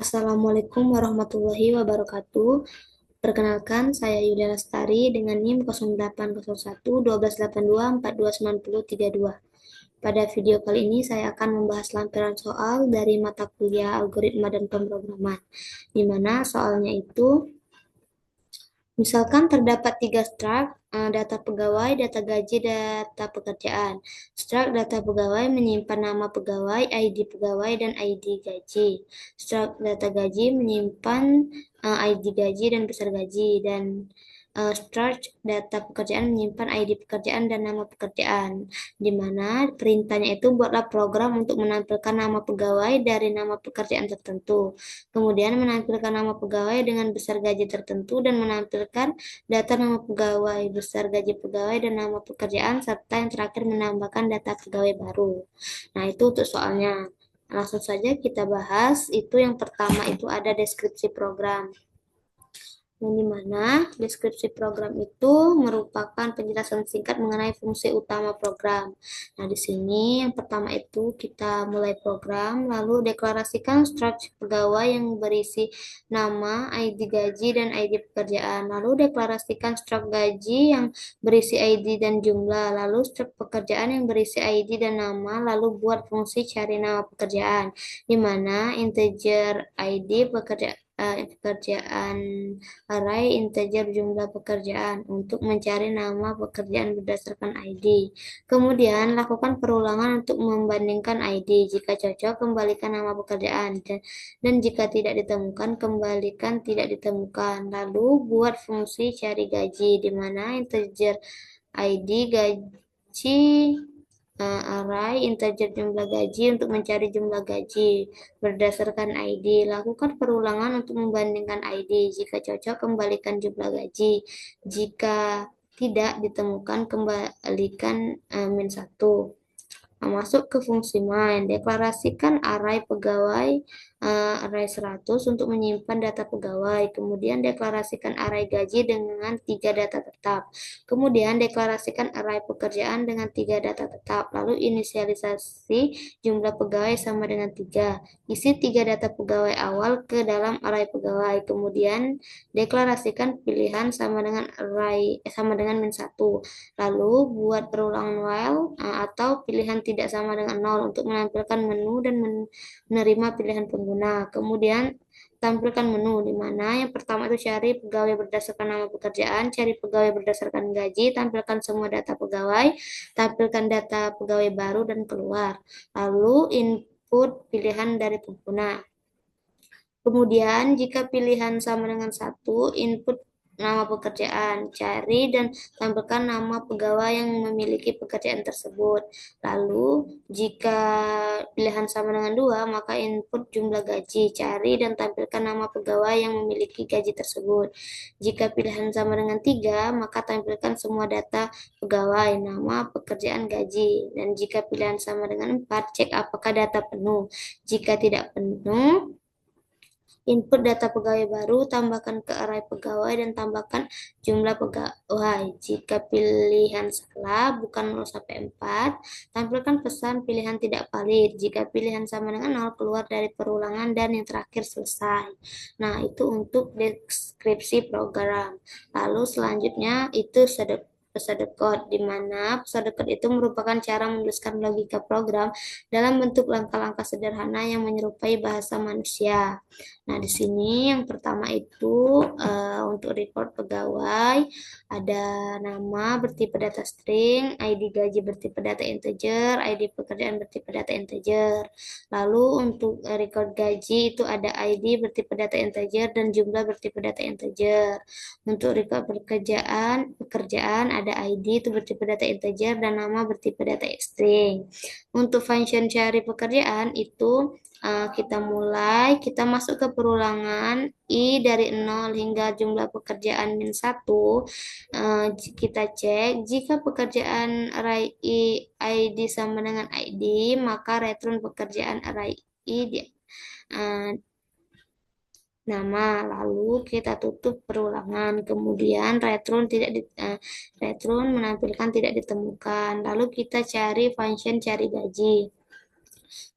Assalamualaikum warahmatullahi wabarakatuh. Perkenalkan, saya Yulia Lestari dengan NIM 0801 1282 429032. Pada video kali ini saya akan membahas lampiran soal dari mata kuliah algoritma dan pemrograman, di mana soalnya itu misalkan terdapat tiga struct, data pegawai, data gaji, data pekerjaan. Struct data pegawai menyimpan nama pegawai, ID pegawai, dan ID gaji. Struct data gaji menyimpan ID gaji dan besar gaji. Dan struct data pekerjaan menyimpan ID pekerjaan dan nama pekerjaan. Di mana perintahnya itu buatlah program untuk menampilkan nama pegawai dari nama pekerjaan tertentu. Kemudian menampilkan nama pegawai dengan besar gaji tertentu dan menampilkan data nama pegawai, besar gaji pegawai, dan nama pekerjaan, serta yang terakhir menambahkan data pegawai baru. Nah, itu untuk soalnya. Langsung saja kita bahas. Itu yang pertama itu ada deskripsi program. Yang dimana deskripsi program itu merupakan penjelasan singkat mengenai fungsi utama program. Nah, di sini yang pertama itu kita mulai program, lalu deklarasikan struktur pegawai yang berisi nama, ID gaji, dan ID pekerjaan. Lalu deklarasikan struktur gaji yang berisi ID dan jumlah, lalu struktur pekerjaan yang berisi ID dan nama, lalu buat fungsi cari nama pekerjaan, di mana integer ID pekerjaan array integer jumlah pekerjaan untuk mencari nama pekerjaan berdasarkan ID. Kemudian lakukan perulangan untuk membandingkan ID. Jika cocok, kembalikan nama pekerjaan. Dan jika tidak ditemukan, kembalikan tidak ditemukan. Lalu buat fungsi cari gaji, di mana integer ID gaji array integer jumlah gaji untuk mencari jumlah gaji berdasarkan ID. Lakukan perulangan untuk membandingkan ID. Jika cocok, kembalikan jumlah gaji. Jika tidak ditemukan, kembalikan -1. Masuk ke fungsi main. Deklarasikan array pegawai array 100 untuk menyimpan data pegawai. Kemudian deklarasikan array gaji dengan 3 data tetap. Kemudian deklarasikan array pekerjaan dengan 3 data tetap. Lalu inisialisasi jumlah pegawai sama dengan 3. Isi 3 data pegawai awal ke dalam array pegawai. Kemudian deklarasikan pilihan sama dengan -1. Lalu buat perulangan while atau pilihan tidak sama dengan 0 untuk menampilkan menu dan menerima pilihan pengguna. Kemudian tampilkan menu, di mana yang pertama itu cari pegawai berdasarkan nama pekerjaan, cari pegawai berdasarkan gaji, tampilkan semua data pegawai, tampilkan data pegawai baru dan keluar. Lalu input pilihan dari pengguna. Kemudian jika pilihan sama dengan 1, input nama pekerjaan, cari dan tampilkan nama pegawai yang memiliki pekerjaan tersebut. Lalu jika pilihan sama dengan 2, maka input jumlah gaji, cari dan tampilkan nama pegawai yang memiliki gaji tersebut. Jika pilihan sama dengan 3, maka tampilkan semua data pegawai, nama, pekerjaan, gaji. Dan jika pilihan sama dengan 4, cek apakah data penuh. Jika tidak penuh, input data pegawai baru, tambahkan ke array pegawai, dan tambahkan jumlah pegawai. Jika pilihan salah, bukan 0 sampai 4, tampilkan pesan pilihan tidak valid. Jika pilihan sama dengan 0, keluar dari perulangan, dan yang terakhir selesai. Nah, itu untuk deskripsi program. Lalu selanjutnya itu pseudocode, di mana pseudocode itu merupakan cara menuliskan logika program dalam bentuk langkah-langkah sederhana yang menyerupai bahasa manusia. Nah, di sini yang pertama itu untuk record pegawai, ada nama bertipe data string, ID gaji bertipe data integer, ID pekerjaan bertipe data integer. Lalu untuk record gaji itu ada ID bertipe data integer dan jumlah bertipe data integer. Untuk record pekerjaan ada ID itu bertipe data integer dan nama bertipe data string. Untuk function cari pekerjaan itu kita masuk ke perulangan I dari 0 hingga jumlah pekerjaan -1. Kita cek jika pekerjaan array ID sama dengan ID, maka return pekerjaan array I nama. Lalu kita tutup perulangan, kemudian return menampilkan tidak ditemukan. Lalu kita cari function cari gaji.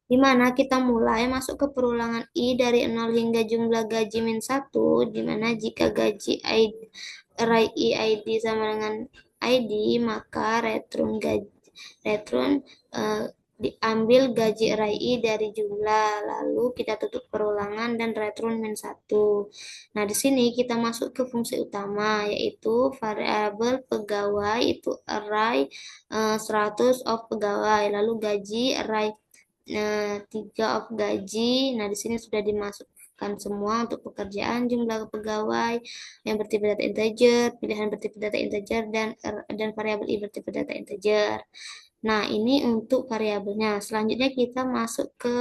di mana kita mulai masuk ke perulangan I dari 0 hingga jumlah gaji min 1, di mana jika gaji ID, array I ID sama dengan ID, maka return eh, diambil gaji array I dari jumlah, lalu kita tutup perulangan dan return min 1. Nah, di sini kita masuk ke fungsi utama, yaitu variabel pegawai itu array 100 of pegawai, lalu gaji array 3 of gaji. Nah, di sini sudah dimasukkan semua untuk pekerjaan, jumlah pegawai yang bertipe data integer, pilihan bertipe data integer, dan variabel I bertipe data integer. Nah, ini untuk variabelnya. Selanjutnya kita masuk ke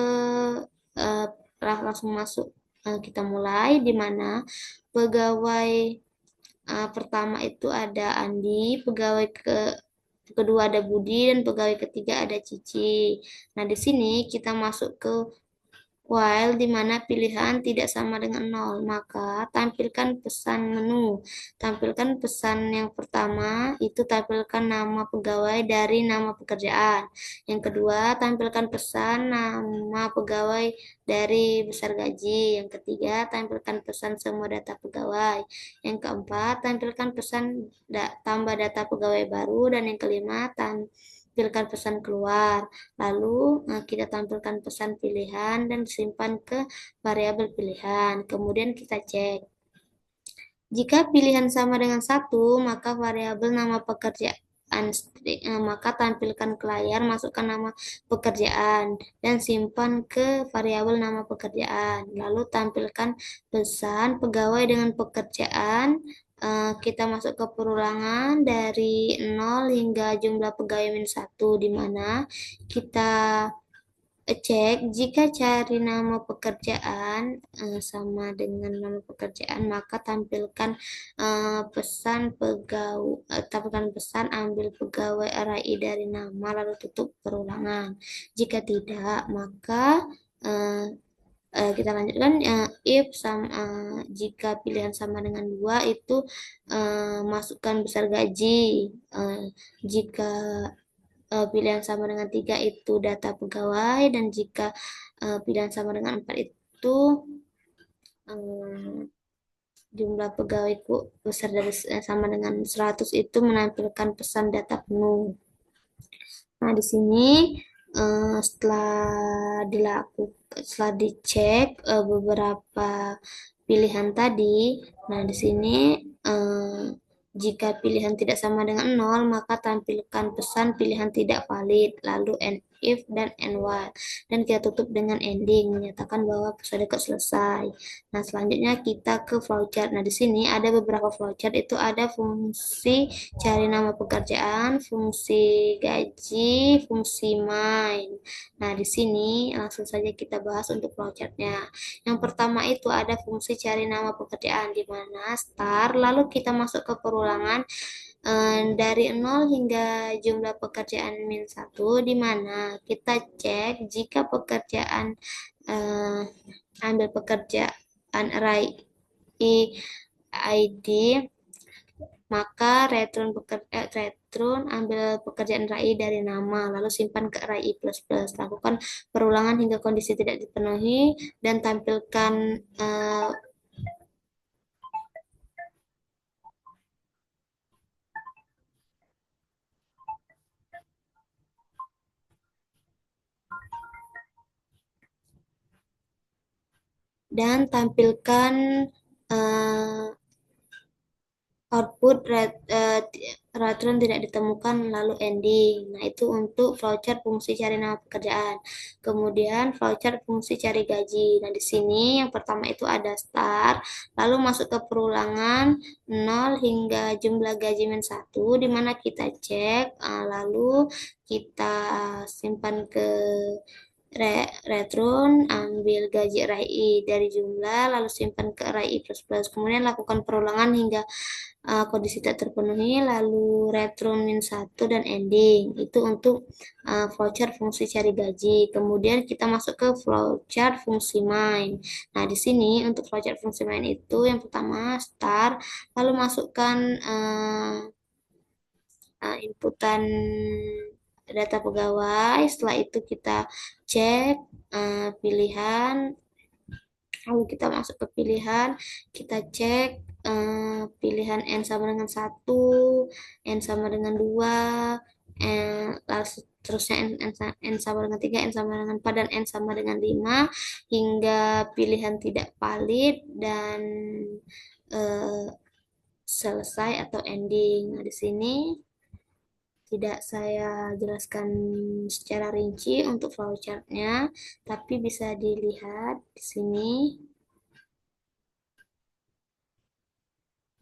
eh, langsung masuk, kita mulai di mana pegawai pertama itu ada Andi, pegawai kedua ada Budi, dan pegawai ketiga ada Cici. Nah, di sini kita masuk ke while di mana pilihan tidak sama dengan nol, maka tampilkan pesan menu. Tampilkan pesan yang pertama, itu tampilkan nama pegawai dari nama pekerjaan. Yang kedua, tampilkan pesan nama pegawai dari besar gaji. Yang ketiga, tampilkan pesan semua data pegawai. Yang keempat, tampilkan pesan tambah data pegawai baru. Dan yang kelima, tampilkan pesan keluar. Lalu kita tampilkan pesan pilihan dan simpan ke variabel pilihan. Kemudian kita cek. Jika pilihan sama dengan satu, maka variabel nama pekerjaan maka tampilkan ke layar, masukkan nama pekerjaan dan simpan ke variabel nama pekerjaan. Lalu tampilkan pesan pegawai dengan pekerjaan. Kita masuk ke perulangan dari 0 hingga jumlah pegawai min 1, di mana kita cek jika cari nama pekerjaan sama dengan nama pekerjaan, maka tampilkan pesan ambil pegawai array I dari nama lalu tutup perulangan. Jika tidak, maka kita lanjutkan, if jika pilihan sama dengan 2 itu masukkan besar gaji. Jika pilihan sama dengan 3 itu data pegawai, dan jika pilihan sama dengan 4 itu jumlah pegawaiku besar dari sama dengan 100, itu menampilkan pesan data penuh. Nah, di sini setelah dicek beberapa pilihan tadi, nah di sini jika pilihan tidak sama dengan 0, maka tampilkan pesan pilihan tidak valid, lalu end if dan end while. Dan kita tutup dengan ending, menyatakan bahwa episode selesai. Nah, selanjutnya kita ke flowchart. Nah, di sini ada beberapa flowchart, itu ada fungsi cari nama pekerjaan, fungsi gaji, fungsi main. Nah, di sini langsung saja kita bahas untuk flowchartnya. Yang pertama itu ada fungsi cari nama pekerjaan, di mana start, lalu kita masuk ke perulangan dari 0 hingga jumlah pekerjaan min 1, di mana kita cek jika pekerjaan ambil pekerjaan array ID, maka return ambil pekerjaan array dari nama lalu simpan ke array I++. Lakukan perulangan hingga kondisi tidak dipenuhi dan tampilkan output return tidak ditemukan lalu ending. Nah, itu untuk flowchart fungsi cari nama pekerjaan. Kemudian flowchart fungsi cari gaji. Nah, di sini yang pertama itu ada start, lalu masuk ke perulangan 0 hingga jumlah gaji min 1, di mana kita cek, lalu kita simpan ke return, ambil gaji array I dari jumlah, lalu simpan ke array I++. Kemudian lakukan perulangan hingga kondisi tidak terpenuhi, lalu return min 1 dan ending. Itu untuk flowchart fungsi cari gaji. Kemudian kita masuk ke flowchart fungsi main. Nah, di sini untuk flowchart fungsi main itu yang pertama start, lalu masukkan inputan data pegawai. Setelah itu kita cek pilihan, lalu kita masuk ke pilihan, kita cek pilihan N sama dengan 1, N sama dengan 2, lalu seterusnya N sama dengan 3, N sama dengan 4, dan N sama dengan 5, hingga pilihan tidak valid dan eh, selesai atau ending. Nah, di sini tidak saya jelaskan secara rinci untuk flowchartnya, tapi bisa dilihat di sini.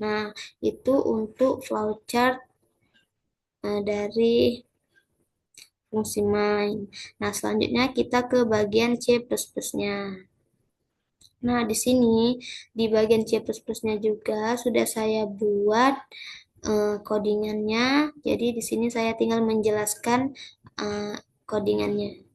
Nah, itu untuk flowchart dari fungsi main. Nah, selanjutnya kita ke bagian C++-nya. Nah, di sini di bagian C++-nya juga sudah saya buat codingannya. Jadi di sini saya tinggal menjelaskan codingannya.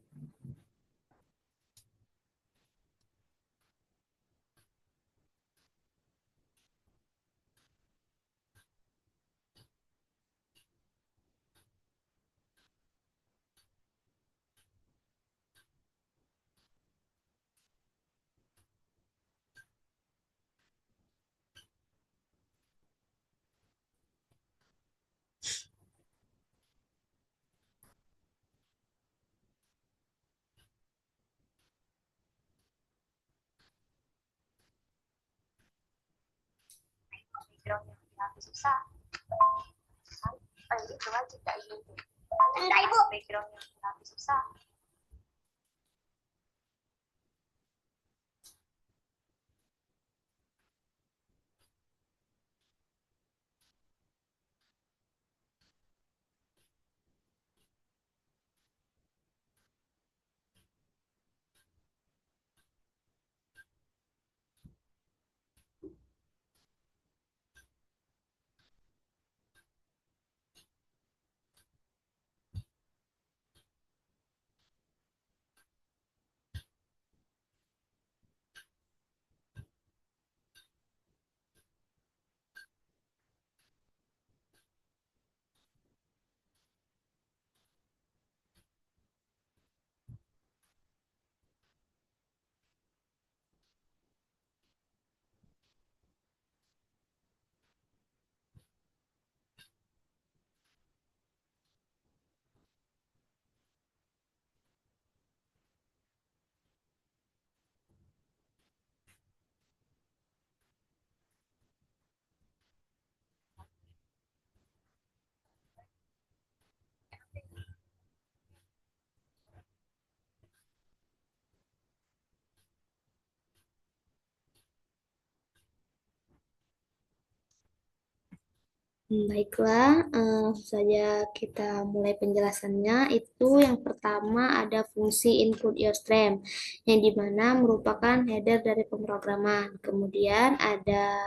Baiklah, langsung saja kita mulai penjelasannya. Itu yang pertama ada fungsi input your stream, yang dimana merupakan header dari pemrograman. Kemudian ada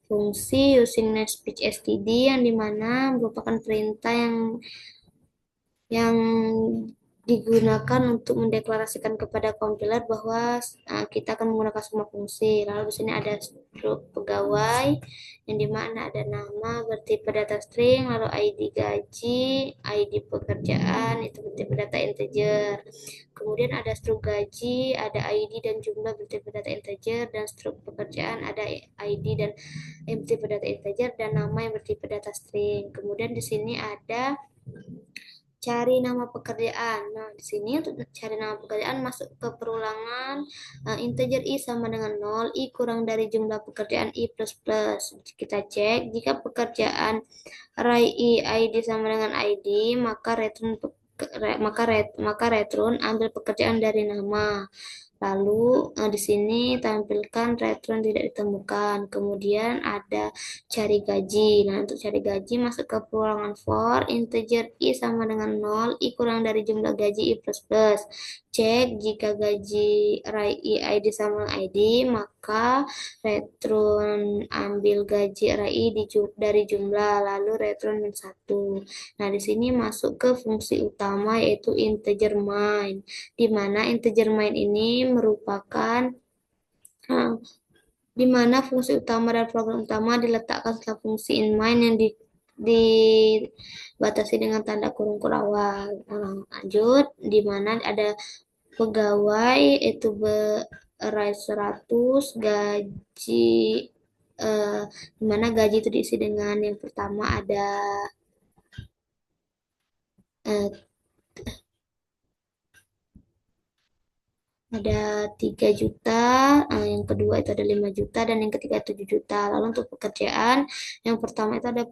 fungsi using speech std, yang dimana merupakan perintah yang digunakan untuk mendeklarasikan kepada kompiler bahwa kita akan menggunakan semua fungsi. Lalu di sini ada struk pegawai, yang dimana ada nama bertipe data string, lalu ID gaji, ID pekerjaan itu bertipe data integer. Kemudian ada struk gaji, ada ID dan jumlah bertipe data integer, dan struk pekerjaan ada ID dan bertipe data integer, dan nama yang bertipe data string. Kemudian di sini ada cari nama pekerjaan. Nah, di sini untuk cari nama pekerjaan masuk ke perulangan integer i sama dengan 0, i kurang dari jumlah pekerjaan i plus plus. Kita cek jika pekerjaan array i id sama dengan id, maka return ambil pekerjaan dari nama. Lalu di sini tampilkan return tidak ditemukan. Kemudian ada cari gaji. Nah, untuk cari gaji masuk ke perulangan for integer i sama dengan 0, i kurang dari jumlah gaji i plus plus. Cek jika gaji array i id sama id, maka return ambil gaji array i dari jumlah, lalu return min 1. Nah, di sini masuk ke fungsi utama yaitu integer main, di mana integer main ini merupakan uh, di mana fungsi utama dan program utama diletakkan setelah fungsi in main dibatasi dengan tanda kurung kurawal. Nah, lanjut, di mana ada pegawai itu berai 100, gaji di mana gaji itu diisi dengan yang pertama eh, ada 3 juta, yang kedua itu ada 5 juta, dan yang ketiga 7 juta. Lalu untuk pekerjaan, yang pertama itu ada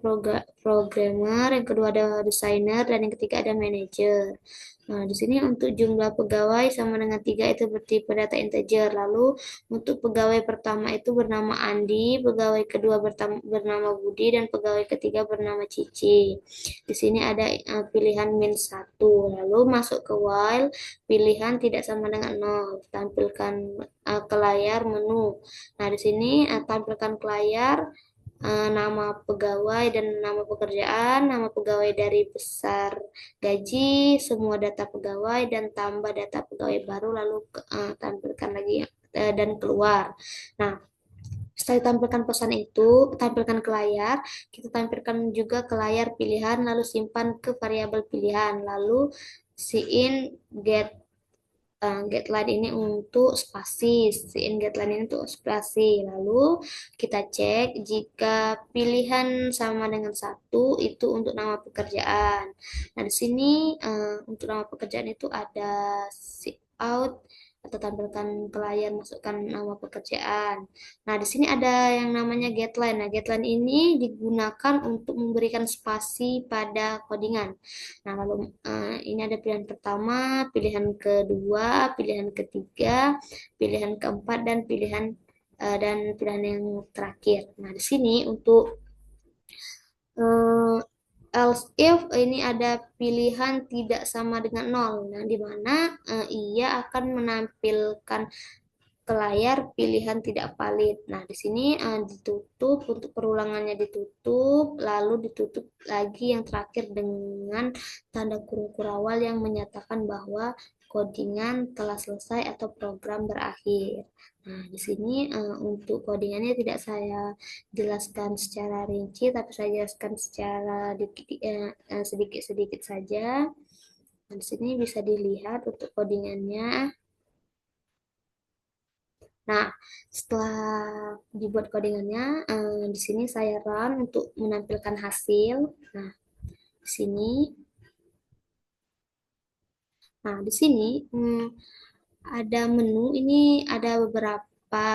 programmer, yang kedua ada desainer, dan yang ketiga ada manajer. Nah, di sini untuk jumlah pegawai sama dengan 3 itu bertipe data integer. Lalu untuk pegawai pertama itu bernama Andi, pegawai kedua bernama Budi, dan pegawai ketiga bernama Cici. Di sini ada pilihan min 1. Lalu masuk ke while, pilihan tidak sama dengan nol. Tampilkan ke layar menu. Nah, di sini tampilkan ke layar nama pegawai dan nama pekerjaan, nama pegawai dari besar gaji, semua data pegawai, dan tambah data pegawai baru, lalu tampilkan lagi dan keluar. Nah, setelah ditampilkan pesan itu, tampilkan ke layar, kita tampilkan juga ke layar pilihan, lalu simpan ke variabel pilihan, lalu in get getline ini untuk spasi, in getline ini untuk spasi. Lalu kita cek jika pilihan sama dengan 1 itu untuk nama pekerjaan. Nah, di sini untuk nama pekerjaan itu ada sit out atau tampilkan ke layar, masukkan nama pekerjaan. Nah, di sini ada yang namanya getline. Nah, getline ini digunakan untuk memberikan spasi pada codingan. Nah, lalu ini ada pilihan pertama, pilihan kedua, pilihan ketiga, pilihan keempat, dan pilihan yang terakhir. Nah, di sini untuk eh, else if ini ada pilihan tidak sama dengan nol. Nah, di mana ia akan menampilkan ke layar pilihan tidak valid. Nah, di sini ditutup, untuk perulangannya ditutup, lalu ditutup lagi yang terakhir dengan tanda kurung kurawal yang menyatakan bahwa codingan telah selesai atau program berakhir. Nah, di sini untuk codingannya tidak saya jelaskan secara rinci, tapi saya jelaskan secara sedikit-sedikit saja. Nah, di sini bisa dilihat untuk codingannya. Nah, setelah dibuat codingannya, di sini saya run untuk menampilkan hasil. Nah, di sini, di sini ada menu. Ini ada beberapa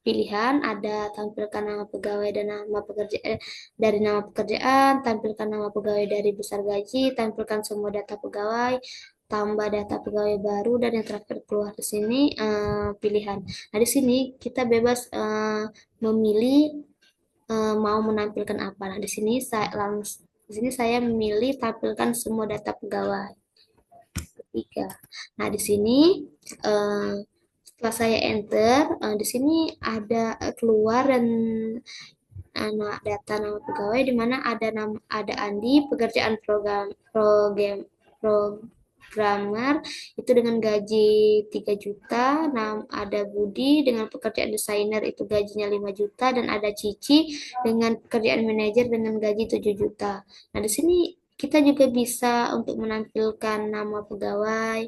pilihan. Ada tampilkan nama pegawai dan nama pekerjaan dari nama pekerjaan, tampilkan nama pegawai dari besar gaji, tampilkan semua data pegawai, tambah data pegawai baru, dan yang terakhir keluar di sini pilihan. Nah, di sini kita bebas memilih mau menampilkan apa. Nah, di sini saya memilih tampilkan semua data pegawai. Ketiga. Nah, di sini eh, setelah saya enter, di sini ada keluar dan nama pegawai, di mana ada Andi, pekerjaan programmer itu dengan gaji 3 juta. Nah, ada Budi dengan pekerjaan desainer itu gajinya 5 juta, dan ada Cici dengan pekerjaan manajer dengan gaji 7 juta. Nah, di sini kita juga bisa untuk menampilkan nama pegawai,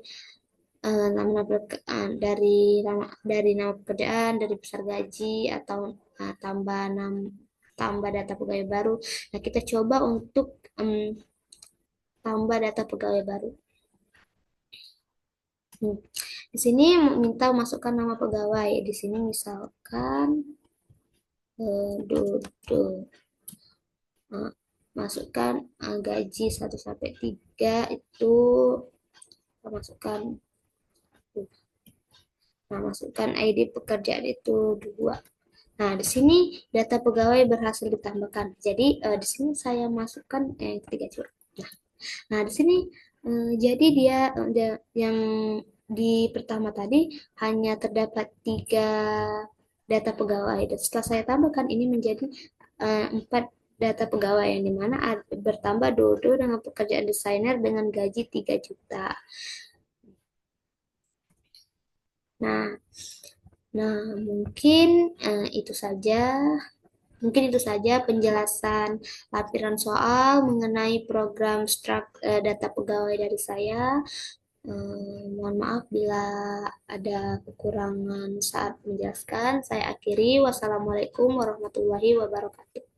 dari nama pekerjaan, dari besar gaji, atau tambah data pegawai baru. Nah, kita coba untuk tambah data pegawai baru. Di sini minta masukkan nama pegawai. Di sini misalkan Dodo. Nah, masukkan gaji 1 sampai 3 itu kita masukkan. Nah, masukkan ID pekerjaan itu 2. Nah, di sini data pegawai berhasil ditambahkan. Jadi di sini saya masukkan yang ketiga juga. Nah, di sini jadi yang di pertama tadi hanya terdapat 3 data pegawai. Dan setelah saya tambahkan ini menjadi 4 data pegawai, yang dimana bertambah Dodo dengan pekerjaan desainer dengan gaji 3 juta. Nah, mungkin itu saja Mungkin itu saja penjelasan lampiran soal mengenai program data pegawai dari saya. Mohon maaf bila ada kekurangan saat menjelaskan. Saya akhiri. Wassalamualaikum warahmatullahi wabarakatuh.